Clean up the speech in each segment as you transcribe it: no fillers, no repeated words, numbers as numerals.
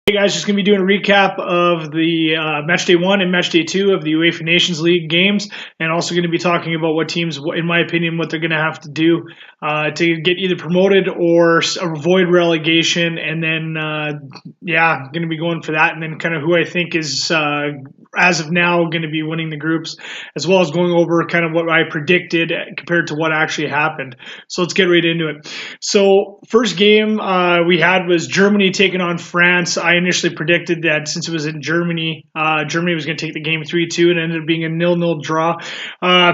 Hey guys, just going to be doing a recap of the match day 1 and match day 2 of the UEFA Nations League games, and also going to be talking about what teams, in my opinion, what they're going to have to do to get either promoted or avoid relegation, and then, going to be going for that, and then kind of who I think is, as of now, going to be winning the groups, as well as going over kind of what I predicted compared to what actually happened. So let's get right into it. So first game we had was Germany taking on France. I initially predicted that since it was in Germany, Germany was going to take the game 3-2, and it ended up being a 0-0 draw.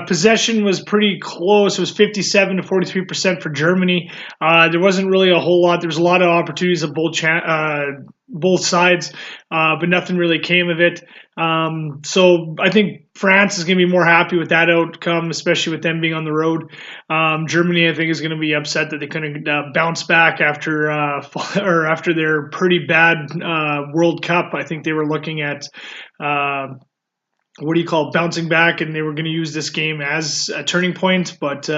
Possession was pretty close. It was 57 to 43% for Germany. There wasn't really a whole lot. There was a lot of opportunities of both sides, but nothing really came of it. So I think France is going to be more happy with that outcome, especially with them being on the road. Germany, I think, is going to be upset that they couldn't bounce back after their pretty bad World Cup. I think they were looking at bouncing back, and they were going to use this game as a turning point, but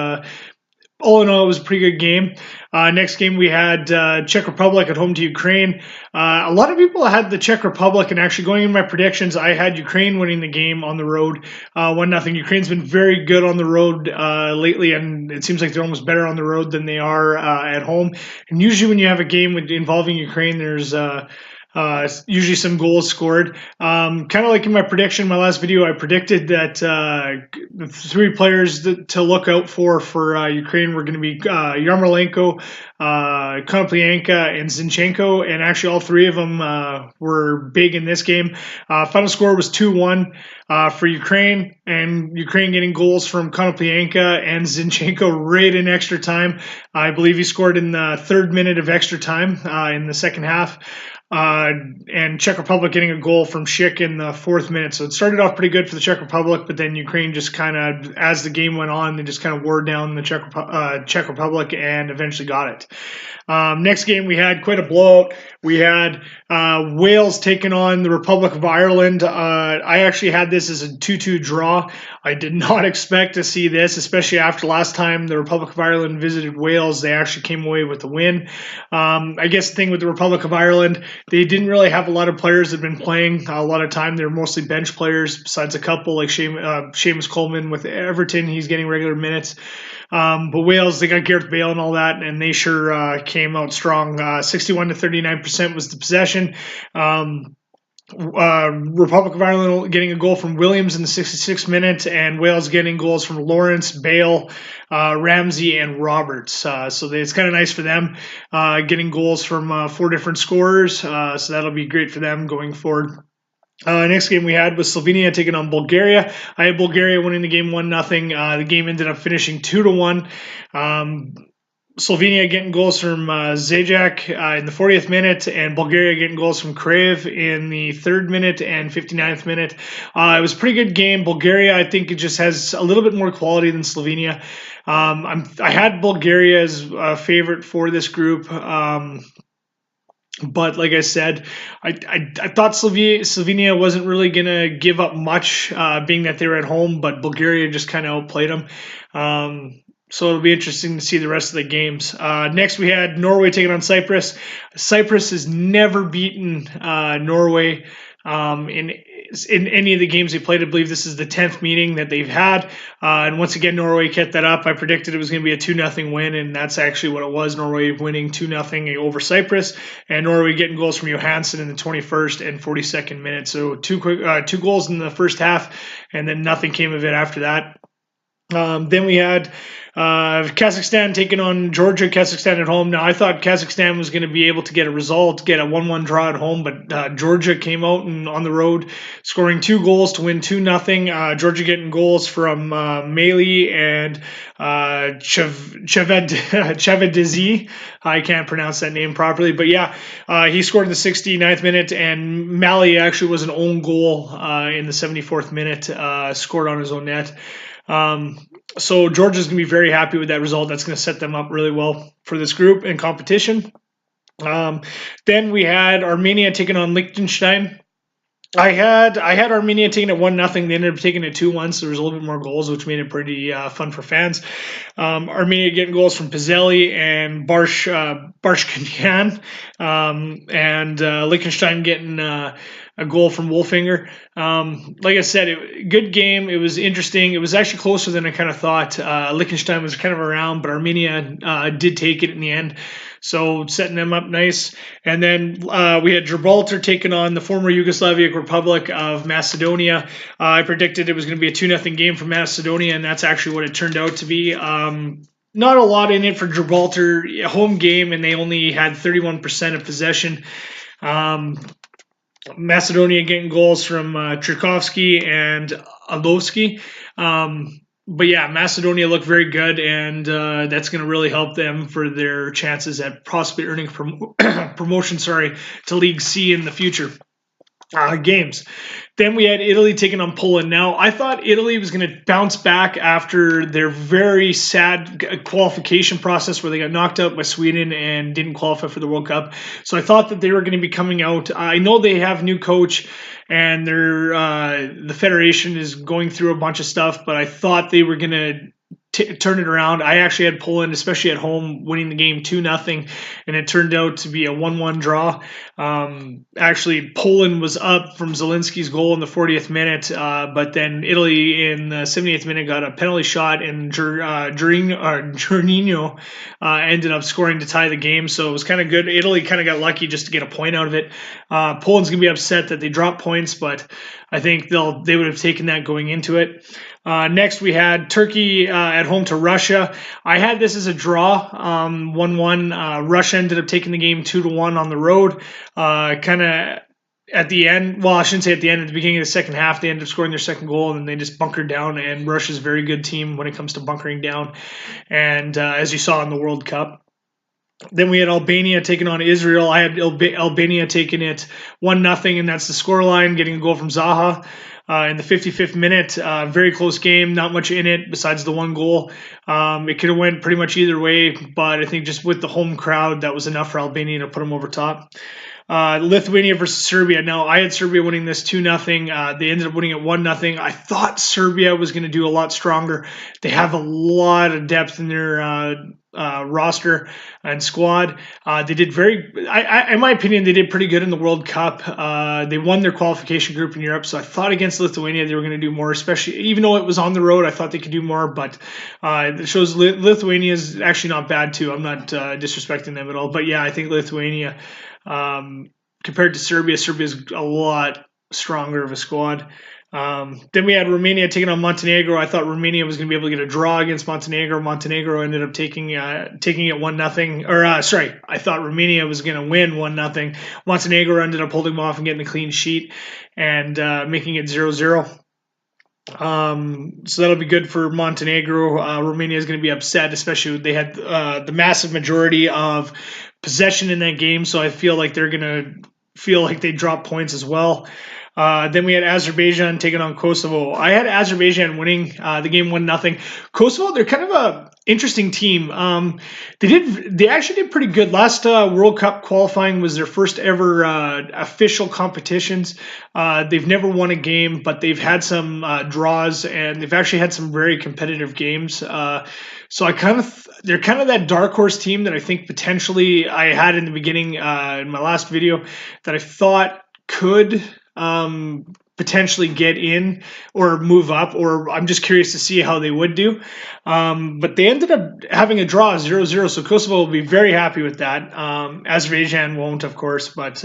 all in all, it was a pretty good game. Next game, we had Czech Republic at home to Ukraine. A lot of people had the Czech Republic, and actually going in my predictions, I had Ukraine winning the game on the road, 1-0. Ukraine's been very good on the road lately, and it seems like they're almost better on the road than they are at home. And usually when you have a game involving Ukraine, there's usually some goals scored. Kind of like in my prediction, my last video, I predicted that the three players to look out for Ukraine were going to be Yarmolenko, Konoplyanka, and Zinchenko, and actually all three of them were big in this game. Final score was 2-1 for Ukraine, and Ukraine getting goals from Konoplyanka and Zinchenko right in extra time. I believe he scored in the 3rd minute of extra time in the second half. And Czech Republic getting a goal from Schick in the 4th minute. So it started off pretty good for the Czech Republic, but then Ukraine just kind of, as the game went on, they just kind of wore down the Czech Republic and eventually got it. Next game, we had quite a blowout. We had Wales taking on the Republic of Ireland. I actually had this as a 2-2 draw. I did not expect to see this, especially after last time the Republic of Ireland visited Wales. They actually came away with the win. I guess the thing with the Republic of Ireland, they didn't really have a lot of players that have been playing a lot of time. They're mostly bench players, besides a couple like Seamus Coleman with Everton. He's getting regular minutes. But Wales, they got Gareth Bale and all that, and they sure came out strong. 61 to 39% was the possession. Republic of Ireland getting a goal from Williams in the 66th minute, and Wales getting goals from Lawrence, Bale, Ramsey, and Roberts. So it's kind of nice for them getting goals from 4 different scorers. So that'll be great for them going forward. Next game we had was Slovenia taking on Bulgaria. I had Bulgaria winning the game 1-0. The game ended up finishing 2-1. Slovenia getting goals from Zajak in the 40th minute, and Bulgaria getting goals from Kraev in the 3rd minute and 59th minute. It was a pretty good game. Bulgaria, I think, it just has a little bit more quality than Slovenia. I had Bulgaria as a favorite for this group. But like I said, I thought Slovenia wasn't really going to give up much, being that they were at home, but Bulgaria just kind of outplayed them. So it'll be interesting to see the rest of the games. Next, we had Norway taking on Cyprus. Cyprus has never beaten Norway in any of the games they played. I believe this is the 10th meeting that they've had. And once again, Norway kept that up. I predicted it was going to be a 2-0 win, and that's actually what it was. Norway winning 2-0 over Cyprus, and Norway getting goals from Johansson in the 21st and 42nd minute. So two goals in the first half, and then nothing came of it after that. Then we had Kazakhstan taking on Georgia. Kazakhstan at home. Now, I thought Kazakhstan was going to be able to get a result, get a 1-1 draw at home, but Georgia came out and on the road, scoring 2 goals to win 2-0. Georgia getting goals from Mali and Chavedzi. I can't pronounce that name properly, but yeah, he scored in the 69th minute, and Mali actually was an own goal in the 74th minute, scored on his own net. So Georgia's going to be very happy with that result. That's going to set them up really well for this group and competition. Then we had Armenia taking on Liechtenstein. I had Armenia taking it 1-0. They ended up taking it 2-1, so there was a little bit more goals, which made it pretty fun for fans. Armenia getting goals from Pizelli and Barshkanyan, and Liechtenstein getting a goal from Wolfinger. Like I said, good game. It was interesting. It was actually closer than I kind of thought. Liechtenstein was kind of around, but Armenia did take it in the end. So setting them up nice. And then we had Gibraltar taking on the former Yugoslavic Republic of Macedonia. I predicted it was going to be a 2-0 game for Macedonia, and that's actually what it turned out to be. Not a lot in it for Gibraltar. Home game, and they only had 31% of possession. Macedonia getting goals from Tchaikovsky and Alowski. But yeah, Macedonia looked very good, and that's going to really help them for their chances at possibly earning promotion, to League C in the future games. Then we had Italy taking on Poland. Now, I thought Italy was going to bounce back after their very sad qualification process where they got knocked out by Sweden and didn't qualify for the World Cup. So I thought that they were going to be coming out. I know they have a new coach and the federation is going through a bunch of stuff, but I thought they were going to turn it around. I actually had Poland, especially at home, winning the game 2-0, and it turned out to be a 1-1 draw. Actually, Poland was up from Zielinski's goal in the 40th minute, but then Italy in the 78th minute got a penalty shot, and Jorginho ended up scoring to tie the game, so it was kind of good. Italy kind of got lucky just to get a point out of it. Poland's going to be upset that they dropped points, but I think they would have taken that going into it. Next, we had Turkey at home to Russia. I had this as a draw, 1-1. Russia ended up taking the game 2-1 on the road. Kind of at the end, well, I shouldn't say at the end, at the beginning of the second half, they ended up scoring their second goal, and then they just bunkered down, and Russia's a very good team when it comes to bunkering down, and as you saw in the World Cup. Then we had Albania taking on Israel. I had Albania taking it 1-0, and that's the scoreline, getting a goal from Zaha. In the 55th minute, very close game, not much in it besides the one goal. It could have went pretty much either way, but I think just with the home crowd, that was enough for Albania to put them over top. Lithuania versus Serbia. Now, I had Serbia winning this 2-0. They ended up winning it 1-0. I thought Serbia was going to do a lot stronger. They have a lot of depth in their roster and squad. They did in my opinion, they did pretty good in the World Cup. They won their qualification group in Europe, so I thought against Lithuania they were going to do more, especially even though it was on the road. I thought they could do more, but it shows Lithuania is actually not bad too. I'm not disrespecting them at all, but yeah, I think Lithuania, compared to Serbia is a lot stronger of a squad. Then we had Romania taking on Montenegro. I thought Romania was going to be able to get a draw against Montenegro. Montenegro ended up taking it 1-0. I thought Romania was going to win 1-0. Montenegro ended up holding them off and getting a clean sheet and making it 0-0. So that'll be good for Montenegro. Romania is going to be upset, especially they had the massive majority of possession in that game, so I feel like they're going to feel like they dropped points as well. Then we had Azerbaijan taking on Kosovo. I had Azerbaijan winning the game 1-0. Kosovo, they're kind of a interesting team. They actually did pretty good. Last World Cup qualifying was their first ever official competitions. They've never won a game, but they've had some draws, and they've actually had some very competitive games. So they're kind of that dark horse team that I think potentially I had in the beginning in my last video that I thought could potentially get in or move up, or I'm just curious to see how they would do. But they ended up having a draw 0-0, so Kosovo will be very happy with that. Azerbaijan won't, of course, but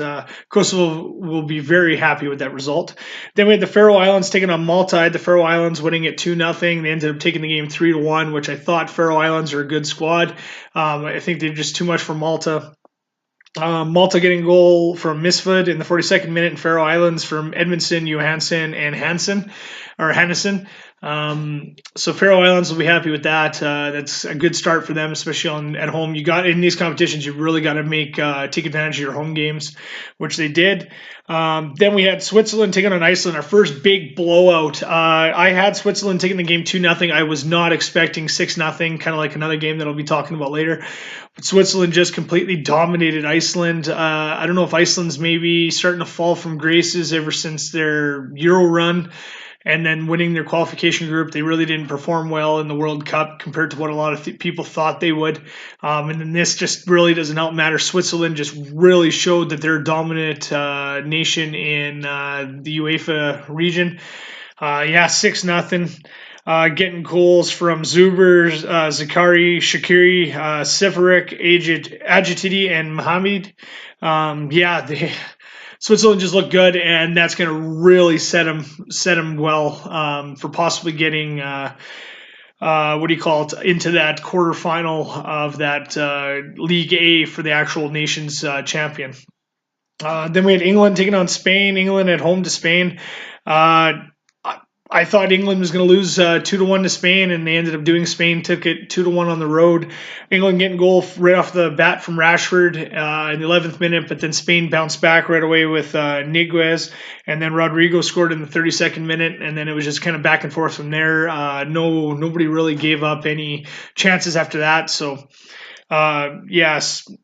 Kosovo will be very happy with that result. Then we had the Faroe Islands taking on Malta. I had the Faroe Islands winning it 2-0. They ended up taking the game 3-1, which I thought Faroe Islands are a good squad. I think they're just too much for Malta. Malta getting a goal from Misfud in the 42nd minute, and Faroe Islands from Edmondson, Johansson, and Hannesen. So Faroe Islands will be happy with that. That's a good start for them, especially at home. You got in these competitions, you really got to take advantage of your home games, which they did. Then we had Switzerland taking on Iceland, our first big blowout. I had Switzerland taking the game 2-0. I was not expecting 6-0, kind of like another game that I'll be talking about later. But Switzerland just completely dominated Iceland. I don't know if Iceland's maybe starting to fall from graces ever since their Euro run and then winning their qualification group. They really didn't perform well in the World Cup compared to what a lot of people thought they would. And then this just really doesn't help matter. Switzerland just really showed that they're a dominant nation in the UEFA region. 6-0. Getting goals from Zubers, Zakari, Shakiri, Seferik, Agitidi, and Mohamed. Switzerland just looked good, and that's going to really set them well for possibly getting into that quarterfinal of that League A for the actual nations champion. Then we had England taking on Spain. England at home to Spain. I thought England was going to lose 2-1 to Spain, and they ended up doing. Spain took it 2-1 on the road. England getting goal right off the bat from Rashford in the 11th minute, but then Spain bounced back right away with Niguez, and then Rodrigo scored in the 32nd minute, and then it was just kind of back and forth from there. Nobody really gave up any chances after that, so.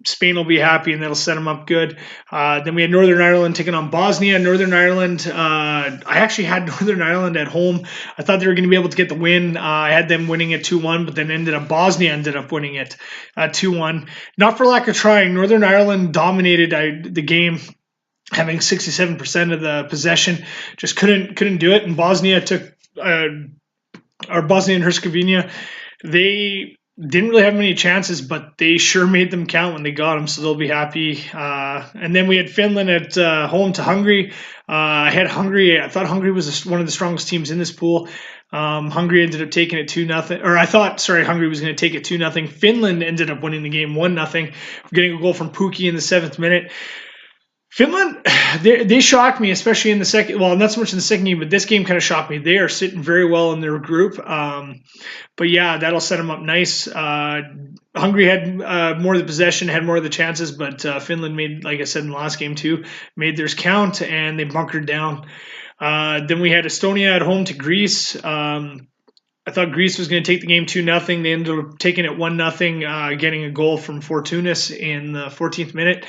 Spain will be happy, and that'll set them up good. Then we had Northern Ireland taking on Bosnia. Northern Ireland, I actually had Northern Ireland at home. I thought they were going to be able to get the win. I had them winning it 2-1, but then Bosnia ended up winning it 2-1. Not for lack of trying. Northern Ireland dominated the game, having 67% of the possession. Just couldn't do it. And Bosnia Bosnia and Herzegovina, they didn't really have many chances, but they sure made them count when they got them, so they'll be happy. And then we had Finland at home to Hungary. I had Hungary. I thought Hungary was one of the strongest teams in this pool. Hungary ended up taking it 2-0. Or I thought, Hungary was going to take it 2-0. Finland ended up winning the game 1-0, getting a goal from Pukki in the 7th minute. Finland, they shocked me, especially in the second. Well, not so much in the second game, but this game kind of shocked me. They are sitting very well in their group. But yeah, that'll set them up nice. Hungary had more of the possession, had more of the chances, but Finland made, like I said in the last game too, made theirs count, and they bunkered down. Then we had Estonia at home to Greece. I thought Greece was going to take the game 2-0. They ended up taking it 1-0, getting a goal from Fortounis in the 14th minute.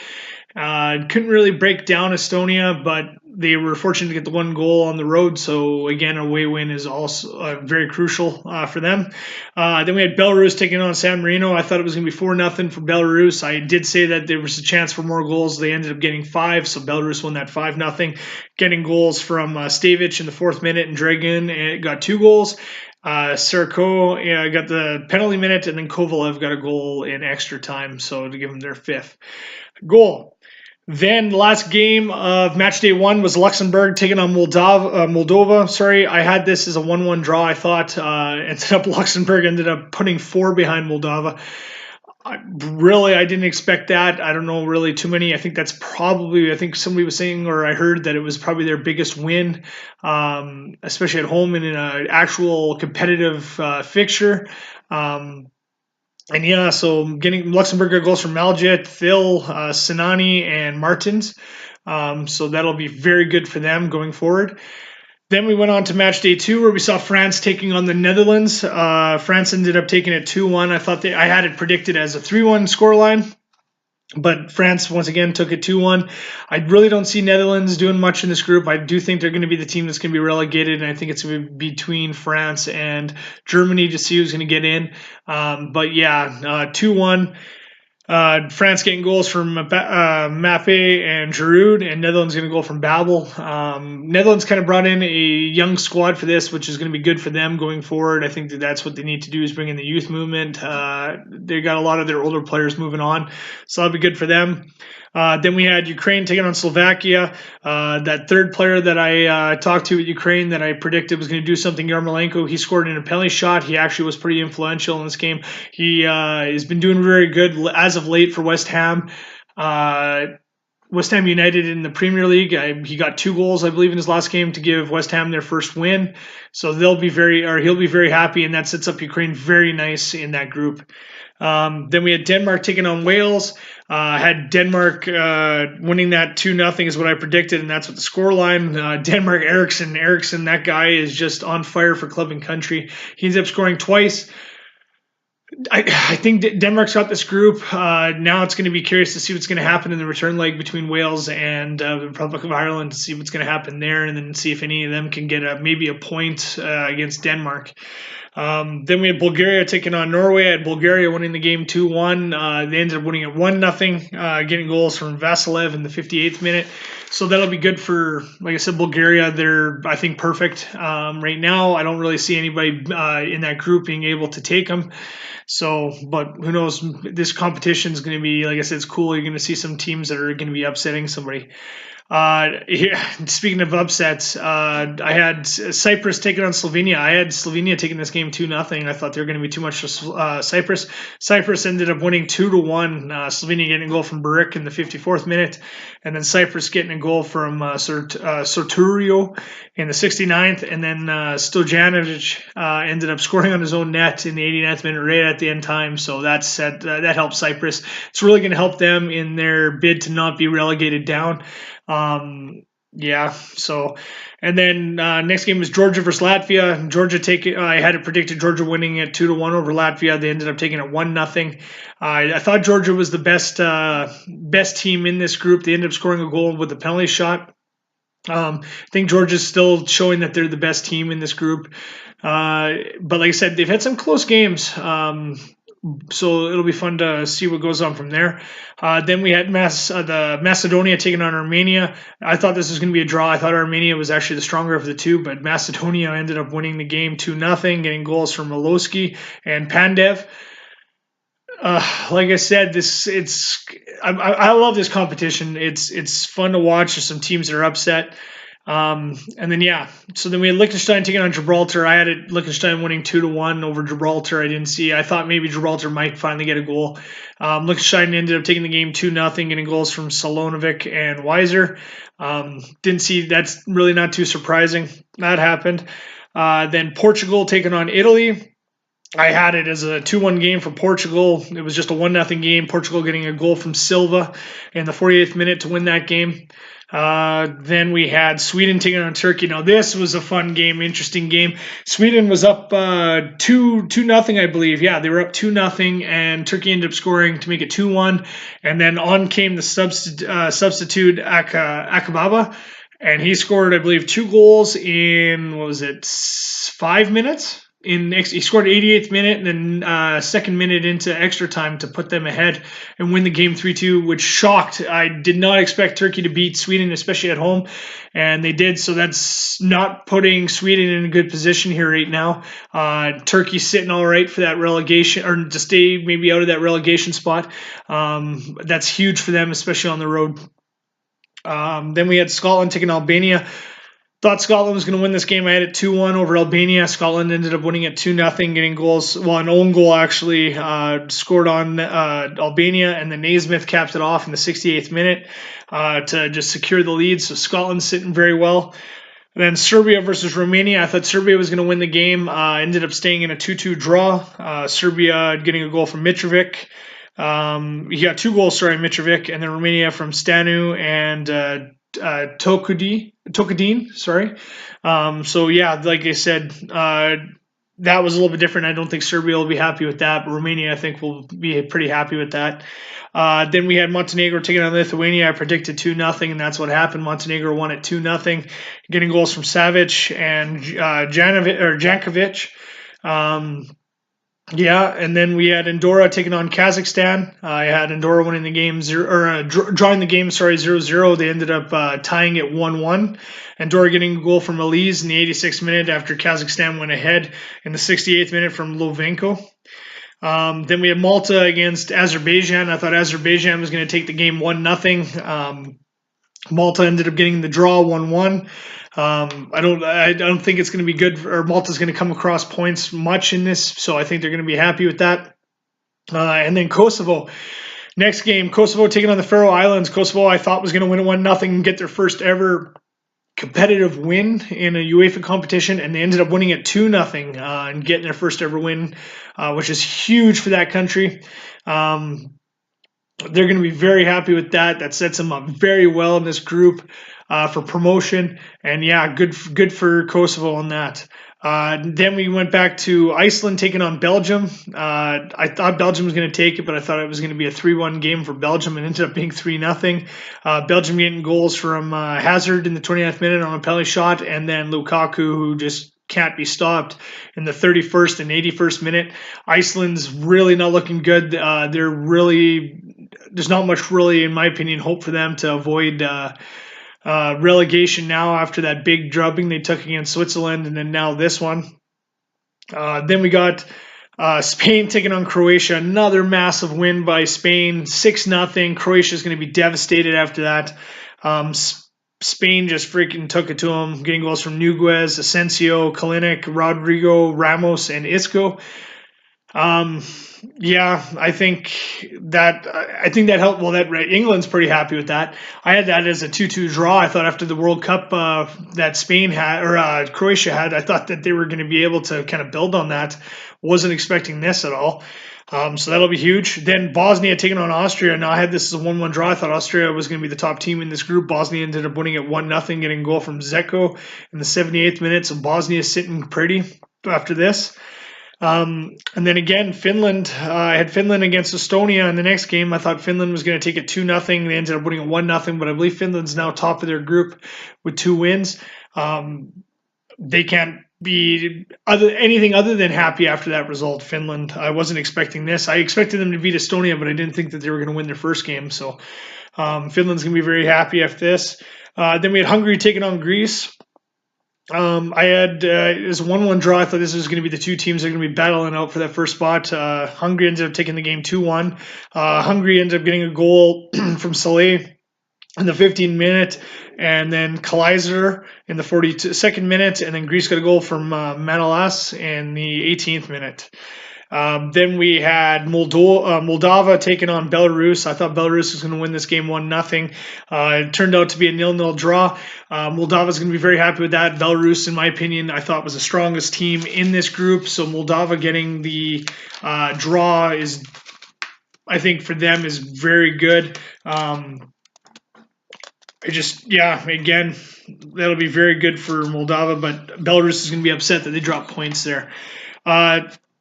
Couldn't really break down Estonia, but they were fortunate to get the one goal on the road. So again, a away win is also very crucial for them. Then we had Belarus taking on San Marino. I thought it was going to be 4-0 for Belarus. I did say that there was a chance for more goals. They ended up getting 5, so Belarus won that 5-0, getting goals from Stevic in the 4th minute and Dragun, and it got 2 goals. Serko got the penalty minute, and then Kovalev got a goal in extra time, so to give them their 5th goal. Then the last game of match day 1 was Luxembourg taking on Moldova. I had this as a 1-1 draw. I thought Luxembourg ended up putting 4 behind Moldova. I didn't expect that. I don't know really too many. I think somebody was saying, or I heard that it was probably their biggest win, especially at home in an actual competitive fixture. So getting Luxembourg goals from Maljit, Phil, Sinani, and Martins. So that'll be very good for them going forward. Then we went on to match day 2, where we saw France taking on the Netherlands. France ended up taking it 2-1. I had it predicted as a 3-1 scoreline, but France once again took it 2-1. I really don't see Netherlands doing much in this group. I do think they're going to be the team that's going to be relegated, and I think it's going to be between France and Germany to see who's going to get in. 2-1. France getting goals from Mappe and Giroud, and Netherlands going to go from Babel. Netherlands kind of brought in a young squad for this, which is going to be good for them going forward. I think that's what they need to do, is bring in the youth movement. They got a lot of their older players moving on, so that'll be good for them. Then we had Ukraine taking on Slovakia. That third player that I talked to at Ukraine that I predicted was going to do something, Yarmolenko, he scored in a penalty shot. He actually was pretty influential in this game. He has been doing very good as of late for West Ham. West Ham United in the Premier League. He got 2 goals, I believe, in his last game to give West Ham their first win. So he'll be very happy, and that sets up Ukraine very nice in that group. Then we had Denmark taking on Wales. Had Denmark winning that 2-0 is what I predicted, and that's what the scoreline. Denmark, Eriksson, that guy is just on fire for club and country. He ends up scoring twice. I think Denmark's got this group. Now it's going to be curious to see what's going to happen in the return leg between Wales and the Republic of Ireland, to see what's going to happen there, and then see if any of them can get maybe a point against Denmark. Then we had Bulgaria taking on Norway. I had Bulgaria winning the game 2-1. They ended up winning it 1-0, getting goals from Vasilev in the 58th minute. So that'll be good for, like I said, Bulgaria. They're, I think, perfect right now. I don't really see anybody in that group being able to take them. So, but who knows? This competition is going to be, like I said, it's cool. You're going to see some teams that are going to be upsetting somebody. Speaking of upsets, I had Cyprus taking on Slovenia. I had Slovenia taking this game 2-0. I thought they were going to be too much for Cyprus. Cyprus ended up winning 2-1. Slovenia getting a goal from Buric in the 54th minute, and then Cyprus getting a goal from Soturio in the 69th, and then Stojanovic ended up scoring on his own net in the 89th minute, right at the end time. So that helped Cyprus. It's really going to help them in their bid to not be relegated down. So, and then next game was Georgia versus Latvia. Georgia I had it predicted Georgia winning it 2-1 over Latvia. They ended up taking it 1-0. I thought Georgia was the best team in this group. They ended up scoring a goal with a penalty shot. I think Georgia's still showing that they're the best team in this group. But like I said, they've had some close games. So it'll be fun to see what goes on from there. Then we had the Macedonia taking on Armenia. I thought this was going to be a draw. I thought Armenia was actually the stronger of the two, but Macedonia ended up winning the game 2-0, getting goals from Miloski and Pandev. Like I said, I love this competition. It's fun to watch. There's some teams that are upset. And then so then we had Liechtenstein taking on Gibraltar. I had it Liechtenstein winning 2-1 over Gibraltar. I thought maybe Gibraltar might finally get a goal. Liechtenstein ended up taking the game 2-0, getting goals from Solonovic and Weiser. Didn't see, that's really not too surprising. That happened. Then Portugal taking on Italy. I had it as a 2-1 game for Portugal. It was just a 1-0 game. Portugal getting a goal from Silva in the 48th minute to win that game. Then we had Sweden taking on Turkey. Now this was a fun game, interesting game. Sweden was up 2-0, I believe. Yeah, they were up 2-0, and Turkey ended up scoring to make it 2-1. And then on came the substitute Akababa, and he scored, I believe, 2 goals in 5 minutes. He scored 88th minute and then second minute into extra time to put them ahead and win the game 3-2, which shocked. I did not expect Turkey to beat Sweden, especially at home, and they did. So that's not putting Sweden in a good position here right now. Turkey's sitting all right for that relegation, or to stay maybe out of that relegation spot. That's huge for them, especially on the road. Then we had Scotland taking Albania. Thought Scotland was going to win this game. I had it 2-1 over Albania. Scotland ended up winning it 2-0, getting goals. Well, an own goal actually scored on Albania, and then Naismith capped it off in the 68th minute to just secure the lead. So Scotland's sitting very well. And then Serbia versus Romania. I thought Serbia was going to win the game. Ended up staying in a 2-2 draw. Serbia getting a goal from Mitrovic. He got 2 goals, Mitrovic, and then Romania from Stanu and Tokadin, sorry. Like I said, that was a little bit different. I don't think Serbia will be happy with that, but Romania, I think, will be pretty happy with that. Then we had Montenegro taking on Lithuania. I predicted 2-0, and that's what happened. Montenegro won it 2-0, getting goals from Savic and Jankovic. And then we had Andorra taking on Kazakhstan. I had Andorra winning the game drawing the game 0-0. They ended up tying it 1-1. Andorra getting a goal from Elise in the 86th minute after Kazakhstan went ahead in the 68th minute from Lovenko. Then we had Malta against Azerbaijan. I thought Azerbaijan was going to take the game 1-0. Malta ended up getting the draw 1-1. I don't think it's going to be good, or Malta's going to come across points much in this, so I think they're going to be happy with that. And then Kosovo. Next game, Kosovo taking on the Faroe Islands. Kosovo, I thought, was going to win it 1-0 and get their first ever competitive win in a UEFA competition, and they ended up winning it 2-0 and getting their first ever win, which is huge for that country. They're going to be very happy with that. That sets them up very well in this group for promotion. And yeah, good for Kosovo on that. Then we went back to Iceland taking on Belgium. I thought Belgium was going to take it, but I thought it was going to be a 3-1 game for Belgium, and ended up being 3-0. Belgium getting goals from Hazard in the 29th minute on a penalty shot, and then Lukaku, who just can't be stopped in the 31st and 81st minute. Iceland's really not looking good. There's not much really, in my opinion, hope for them to avoid relegation now after that big drubbing they took against Switzerland, and then now this one. Then we got Spain taking on Croatia. Another massive win by Spain, 6-0. Croatia is going to be devastated after that. Spain just freaking took it to them, getting goals from Núñez, Asensio, Kalinic, Rodrigo, Ramos, and Isco. Yeah, I think that helped. Well, that England's pretty happy with that. I had that as a 2-2 draw. I thought after the World Cup that Spain had, or Croatia had, I thought that they were going to be able to kind of build on that. Wasn't expecting this at all. So that'll be huge. Then Bosnia taking on Austria. Now I had this as a 1-1 draw. I thought Austria was going to be the top team in this group. Bosnia ended up winning it 1-0, getting a goal from Zeko in the 78th minute. So Bosnia sitting pretty after this. And then again, Finland. I had Finland against Estonia in the next game. I thought Finland was going to take it 2-0. They ended up winning it 1-0, but I believe Finland's now top of their group with 2 wins. They can't be anything other than happy after that result. Finland, I wasn't expecting this. I expected them to beat Estonia, but I didn't think that they were going to win their first game. So Finland's going to be very happy after this. Then we had Hungary taking on Greece. I had it was a 1-1 draw. I thought this was going to be the two teams that are going to be battling out for that first spot. Hungary ended up taking the game 2-1. Hungary ended up getting a goal from Saleh in the 15th minute, and then Kaiser in the 42nd minute, and then Greece got a goal from Manolas in the 18th minute. Then we had Moldova taking on Belarus. I thought Belarus was going to win this game 1-0. It turned out to be a 0-0 draw. Moldova is going to be very happy with that. Belarus, in my opinion, I thought was the strongest team in this group. So Moldova getting the draw is, I think, for them is very good. Again, that'll be very good for Moldova, but Belarus is going to be upset that they dropped points there.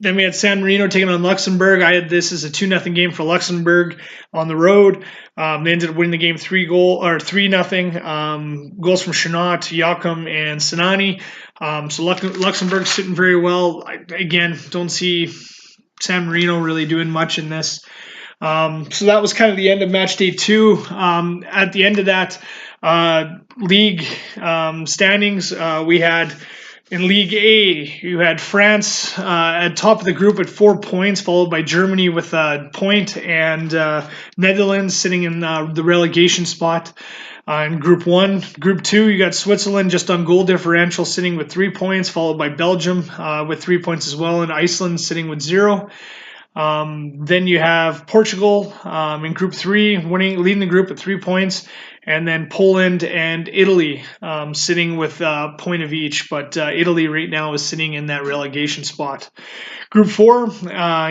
Then we had San Marino taking on Luxembourg. I had this as a 2-0 game for Luxembourg on the road. They ended up winning the game 3-0. Goals from Chanot, Yakum, and Sinani. So Luxembourg's sitting very well. I don't see San Marino really doing much in this. So that was kind of the end of match day 2. At the end of that league standings, we had in League A, you had France at top of the group at 4 points, followed by Germany with a point, and Netherlands sitting in the relegation spot. In Group 1. Group 2, you got Switzerland just on goal differential sitting with 3 points, followed by Belgium with 3 points as well, and Iceland sitting with 0. Then you have Portugal in Group 3, leading the group with 3 points, and then Poland and Italy sitting with a point of each, but Italy right now is sitting in that relegation spot. Group 4,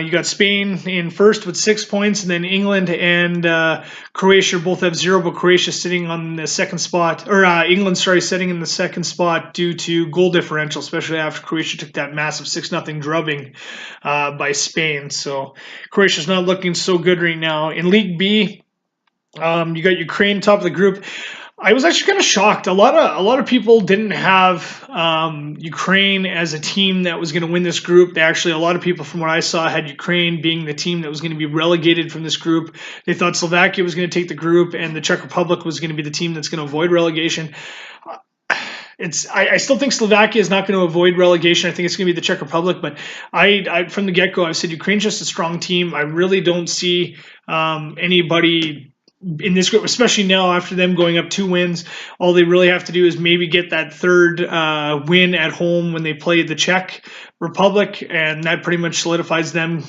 you got Spain in first with 6 points, and then England and Croatia both have 0, but Croatia sitting on the second spot, or England, sitting in the second spot due to goal differential, especially after Croatia took that massive 6-0 drubbing by Spain. So Croatia's not looking so good right now. In League B, you got Ukraine top of the group. I was actually kind of shocked. A lot of people didn't have Ukraine as a team that was going to win this group. A lot of people, from what I saw, had Ukraine being the team that was going to be relegated from this group. They thought Slovakia was going to take the group, and the Czech Republic was going to be the team that's going to avoid relegation. I still think Slovakia is not going to avoid relegation. I think it's going to be the Czech Republic, but I from the get-go, I've said Ukraine's just a strong team. I really don't see anybody in this group, especially now after them going up 2 wins. All they really have to do is maybe get that third win at home when they play the Czech Republic, and that pretty much solidifies them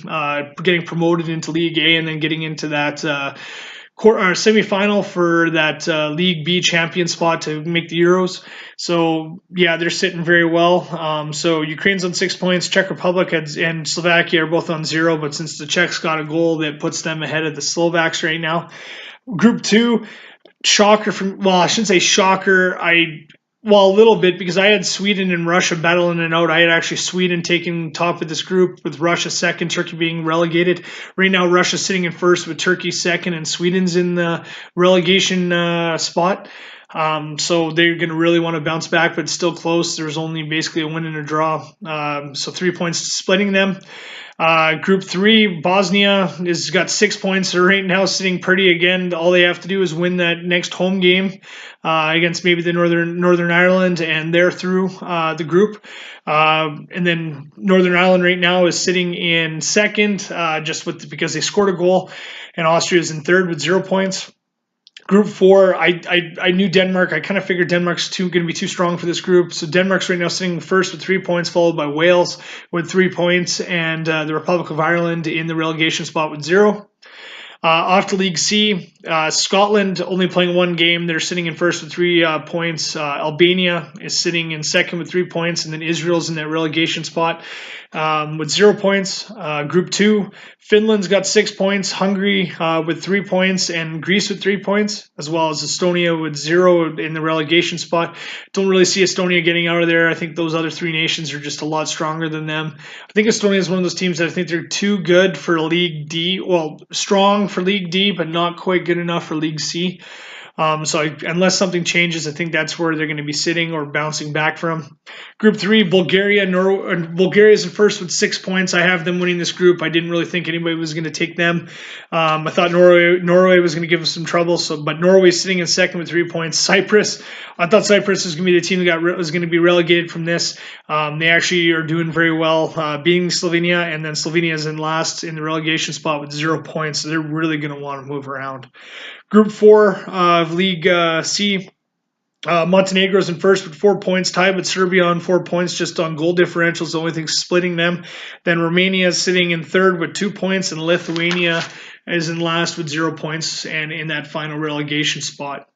getting promoted into League A and then getting into that semifinal for that League B champion spot to make the Euros. So yeah, they're sitting very well. So Ukraine's on 6 points, Czech Republic and Slovakia are both on 0, but since the Czechs got a goal, that puts them ahead of the Slovaks right now. Group 2, shocker from, well, I shouldn't say shocker. Well, a little bit, because I had Sweden and Russia battling it out. I had actually Sweden taking top of this group with Russia second, Turkey being relegated. Right now, Russia's sitting in first with Turkey second, and Sweden's in the relegation spot. So they're going to really want to bounce back, but it's still close. There's only basically a win and a draw. So 3 points splitting them. Group 3, Bosnia has got 6 points. They're right now sitting pretty again. All they have to do is win that next home game against maybe the Northern Ireland, and they're through the group. And then Northern Ireland right now is sitting in second, because they scored a goal, and Austria's in third with 0 points. Group 4, I knew Denmark. I kind of figured Denmark's going to be too strong for this group. So Denmark's right now sitting first with 3 points, followed by Wales with 3 points, and the Republic of Ireland in the relegation spot with 0. Off to League C, Scotland only playing 1 game. They're sitting in first with 3 points. Albania is sitting in second with 3 points, and then Israel's in that relegation spot with 0 points. Group 2, Finland's got 6 points, Hungary with 3 points, and Greece with 3 points, as well as Estonia with 0 in the relegation spot. Don't really see Estonia getting out of there. I think those other 3 nations are just a lot stronger than them. I think Estonia is one of those teams that I think they're too good for League D. Well, strong for League D, but not quite good enough for League C. Unless something changes, I think that's where they're going to be sitting or bouncing back from. Group 3, Bulgaria. Bulgaria's in first with 6 points. I have them winning this group. I didn't really think anybody was going to take them. I thought Norway was going to give us some trouble. But Norway's sitting in second with 3 points. Cyprus. I thought Cyprus was going to be the team that was going to be relegated from this. They actually are doing very well, beating Slovenia, and then Slovenia's in last in the relegation spot with 0 points. So they're really going to want to move around. Group 4 of League C, Montenegro's in first with 4 points, tied with Serbia on 4 points, just on goal differentials, the only thing splitting them. Then Romania is sitting in third with 2 points, and Lithuania is in last with 0 points and in that final relegation spot.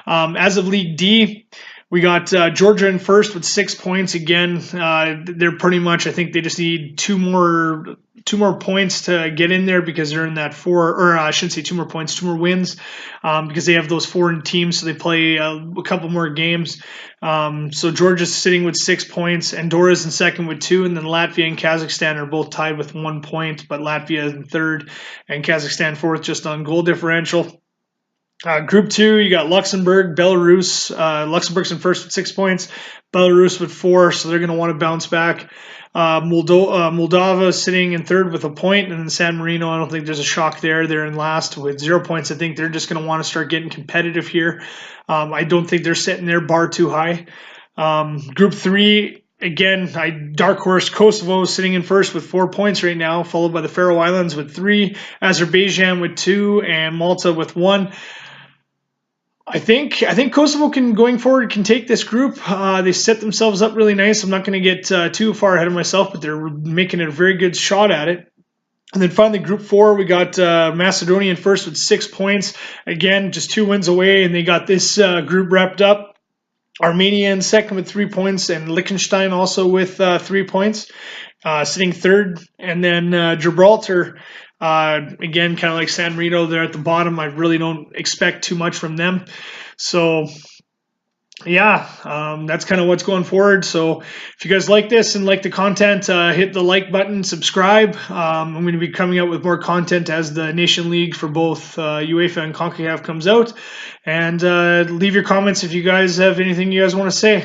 As of League D, we got Georgia in first with 6 points. Again, they're pretty much, I think they just need two more points to get in there, because they're in that 4, or I shouldn't say 2 more points, 2 more wins, because they have those 4 teams, so they play a couple more games. So Georgia's sitting with 6 points, Andorra's in second with 2, and then Latvia and Kazakhstan are both tied with 1 point, but Latvia in third and Kazakhstan fourth just on goal differential. Group 2, you got Luxembourg, Belarus. Luxembourg's in first with 6 points, Belarus with 4, so they're going to want to bounce back. Moldova sitting in third with a point, and then San Marino, I don't think there's a shock there. They're in last with 0 points. I think they're just going to want to start getting competitive here. I don't think they're setting their bar too high. Group 3, again, dark horse Kosovo sitting in first with 4 points right now, followed by the Faroe Islands with 3, Azerbaijan with 2, and Malta with 1. I think Kosovo going forward can take this group. They set themselves up really nice. I'm not going to get too far ahead of myself, but they're making a very good shot at it. And then finally, Group 4, we got Macedonia in first with 6 points. Again, just 2 wins away, and they got this group wrapped up. Armenia in second with 3 points, and Liechtenstein also with 3 points, sitting third. And then Gibraltar, again, kind of like San Marino, they're at the bottom. I really don't expect too much from them. So yeah, that's kind of what's going forward. So if you guys like this and like the content, hit the like button, subscribe. I'm going to be coming out with more content as the Nation League for both UEFA and CONCACAF comes out. And leave your comments if you guys have anything you guys want to say.